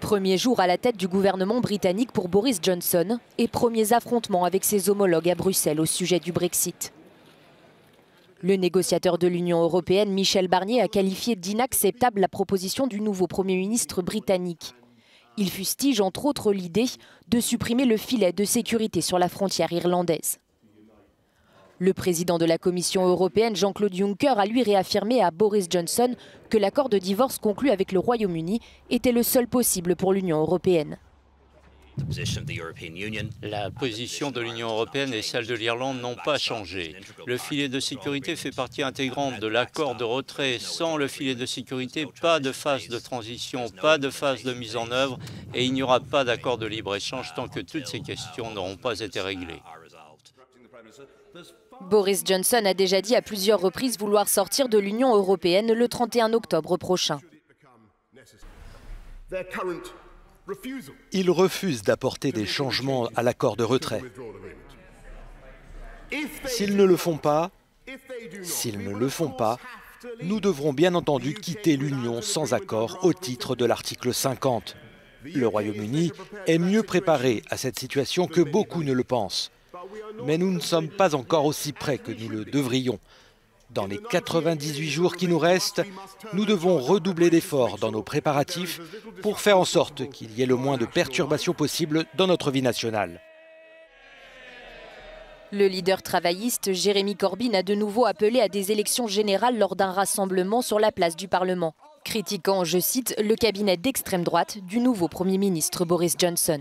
Premier jour à la tête du gouvernement britannique pour Boris Johnson et premiers affrontements avec ses homologues à Bruxelles au sujet du Brexit. Le négociateur de l'Union européenne, Michel Barnier, a qualifié d'inacceptable la proposition du nouveau Premier ministre britannique. Il fustige entre autres l'idée de supprimer le filet de sécurité sur la frontière irlandaise. Le président de la Commission européenne, Jean-Claude Juncker, a lui réaffirmé à Boris Johnson que l'accord de divorce conclu avec le Royaume-Uni était le seul possible pour l'Union européenne. La position de l'Union européenne et celle de l'Irlande n'ont pas changé. Le filet de sécurité fait partie intégrante de l'accord de retrait. Sans le filet de sécurité, pas de phase de transition, pas de phase de mise en œuvre et il n'y aura pas d'accord de libre-échange tant que toutes ces questions n'auront pas été réglées. Boris Johnson a déjà dit à plusieurs reprises vouloir sortir de l'Union européenne le 31 octobre prochain. Il refuse d'apporter des changements à l'accord de retrait. S'ils ne le font pas, nous devrons bien entendu quitter l'Union sans accord au titre de l'article 50. Le Royaume-Uni est mieux préparé à cette situation que beaucoup ne le pensent. Mais nous ne sommes pas encore aussi près que nous le devrions. Dans les 98 jours qui nous restent, nous devons redoubler d'efforts dans nos préparatifs pour faire en sorte qu'il y ait le moins de perturbations possibles dans notre vie nationale. Le leader travailliste Jeremy Corbyn a de nouveau appelé à des élections générales lors d'un rassemblement sur la place du Parlement, critiquant, je cite, le cabinet d'extrême droite du nouveau Premier ministre Boris Johnson.